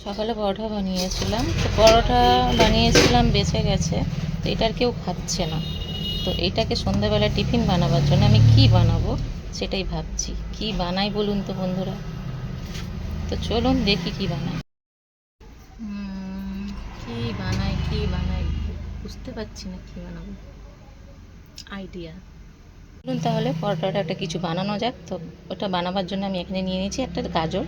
সকালে পরোটা বানিয়েছিলাম, তো পরোটা বানিয়েছিলাম বেঁচে গেছে, তো এটার কেউ খাচ্ছে না। তো এটাকে সন্ধ্যাবেলা টিফিন বানাবার জন্য আমি কি বানাবো সেটাই ভাবছি। কি বানাই বলুন তো বন্ধুরা? তো চলুন দেখি কি বানাই। কি বানাই বুঝতে পারছি না কি বানাবো। আইডিয়া, চলুন তাহলে পরোটাটা একটা কিছু বানানো যাক। তো ওটা বানাবার জন্য আমি এখানে নিয়ে নিয়েছি একটা গাজর,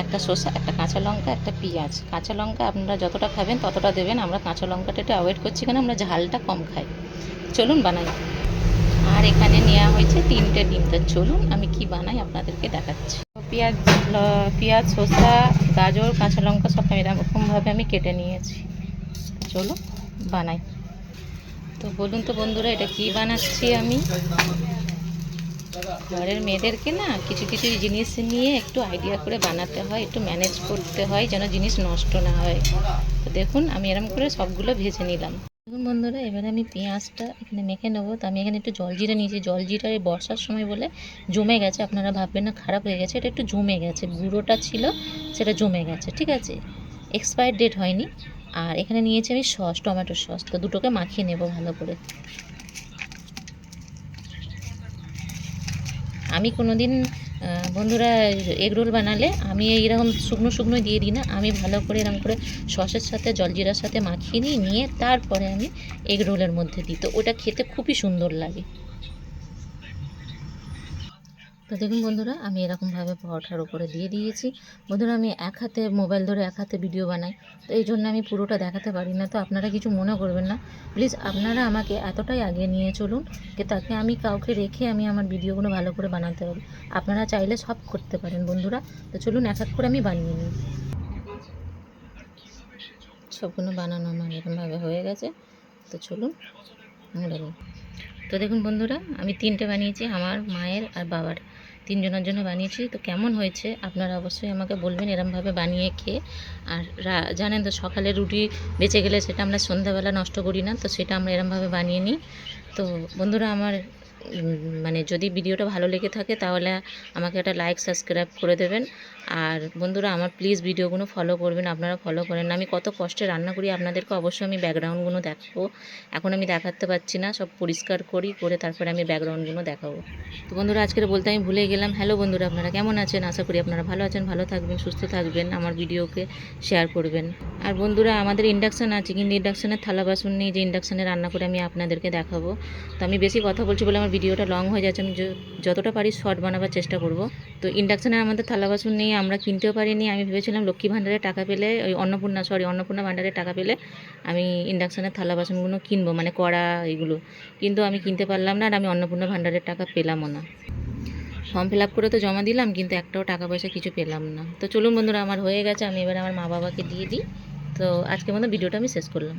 একটা শসা, একটা কাঁচা লঙ্কা, একটা পেঁয়াজ। কাঁচা লঙ্কা আপনারা যতটা খাবেন ততটা দেবেন, আমরা কাঁচা লঙ্কাটা একটু অ্যাভয়েড করছি কারণ আমরা ঝালটা কম খাই। চলুন বানাই। আর এখানে নেওয়া হয়েছে 3টে ডিম। তো চলুন আমি কি বানাই আপনাদেরকে দেখাচ্ছি। পেঁয়াজ পেঁয়াজ, শসা, গাজর, কাঁচা লঙ্কা সব এরকমভাবে আমি কেটে নিয়েছি। চলুন বানাই। তো বলুন তো বন্ধুরা, এটা কি বানাচ্ছি আমি? ঘরের মেয়েদেরকে না কিছু কিছু জিনিস নিয়ে একটু আইডিয়া করে বানাতে হয়, একটু ম্যানেজ করতে হয় যেন জিনিস নষ্ট না হয়। তো দেখুন আমি এরকম করে সবগুলো ভেজে নিলাম। দেখুন বন্ধুরা, এবারে আমি পেঁয়াজটা এখানে মেখে নেবো। তো আমি এখানে একটু জলজিরা নিয়েছি। জলজিরা এই বর্ষার সময় বলে জমে গেছে, আপনারা ভাববেন না খারাপ হয়ে গেছে, এটা একটু জমে গেছে, গুঁড়োটা ছিল সেটা জমে গেছে, ঠিক আছে, এক্সপায়ার ডেট হয়নি। আর এখানে নিয়েছি আমি সস, টমেটো সস। তো দুটোকে মাখিয়ে নেব ভালো করে। আমি কোনো দিন বন্ধুরা এগরোল বানালে আমি এইরকম শুকনো শুকনো দিয়ে দিই না, আমি ভালো করে এরকম করে সসের সাথে জলজিরার সাথে মাখিয়ে নিয়ে তারপরে আমি এগরোলের মধ্যে দিই, তো ওটা খেতে খুবই সুন্দর লাগে। তো দেখুন বন্ধুরা, আমি এরকমভাবে পরোটার উপরে দিয়ে দিয়েছি। বন্ধুরা আমি এক হাতে মোবাইল ধরে এক হাতে ভিডিও বানাই, তো এই জন্য আমি পুরোটা দেখাতে পারি না। তো আপনারা কিছু মনে করবেন না প্লিজ, আপনারা আমাকে এতটাই আগে নিয়ে চলুন যে তাকে আমি কাউকে রেখে আমি আমার ভিডিওগুলো ভালো করে বানাতে পারি। আপনারা চাইলে সব করতে পারেন বন্ধুরা। তো চলুন এক এক করে আমি বানিয়ে নিই। সবগুলো বানানো আমার এরকমভাবে হয়ে গেছে। তো চলুন আমরা নিই। তো দেখুন বন্ধুরা, আমি 3টে বানিয়েছি, আমার, মায়ের আর বাবার, 3জনের জন্য বানিয়েছি। তো কেমন হয়েছে আপনারা অবশ্যই আমাকে বলবেন এরমভাবে বানিয়ে খেয়ে। আর জানেন তো সকালে রুটি বেঁচে গেলে সেটা আমরা সন্ধ্যাবেলা নষ্ট করি না, তো সেটা আমরা এরমভাবে বানিয়ে নিই। তো বন্ধুরা আমার মানে যদি ভিডিওটা ভালো লেগে থাকে তাহলে আমাকে একটা লাইক সাবস্ক্রাইব করে দেবেন। আর বন্ধুরা আমার প্লিজ ভিডিওগুলো ফলো করবেন, আপনারা ফলো করেন না। আমি কত কষ্টে রান্না করি আপনাদেরকে অবশ্যই আমি ব্যাকগ্রাউন্ডগুলো দেখাবো। এখন আমি দেখাতে পারছি না, সব পরিষ্কার করে তারপরে আমি ব্যাকগ্রাউন্ডগুলো দেখাবো। তো বন্ধুরা আজকের বলতে আমি ভুলে গেলাম। হ্যালো বন্ধুরা, আপনারা কেমন আছেন? আশা করি আপনারা ভালো আছেন, ভালো থাকবেন, সুস্থ থাকবেন, আমার ভিডিওকে শেয়ার করবেন। আর বন্ধুরা আমাদের ইন্ডাকশান আছে, কিন্তু ইন্ডাকশানের থালা বাসন নেই যে ইন্ডাকশানে রান্না করে আমি আপনাদেরকে দেখাবো। তো আমি বেশি কথা বলছি বলে আমার ভিডিওটা লং হয়ে যাচ্ছে, আমি যতটা পারি শর্ট বানাবার চেষ্টা করব। তো ইন্ডাকশানের আমাদের থালা বাসন নেই, আমরা কিনতেও পারিনি। আমি ভেবেছিলাম লক্ষ্মী ভাণ্ডারের টাকা পেলে, ওই অন্নপূর্ণা ভাণ্ডারের টাকা পেলে আমি ইন্ডাকশানের থালা বাসনগুলো কিনবো, মানে কড়া এগুলো, কিন্তু আমি কিনতে পারলাম না। আর আমি অন্নপূর্ণা ভাণ্ডারের টাকা পেলামও না। ফর্ম ফিল আপ করে তো জমা দিলাম, কিন্তু একটাও টাকা পয়সা কিছু পেলাম না। তো চলুন বন্ধুরা, আমার হয়ে গেছে, আমি এবার আমার মা বাবাকে দিয়ে দিই। তো আজকের মতো ভিডিওটা আমি শেষ করলাম।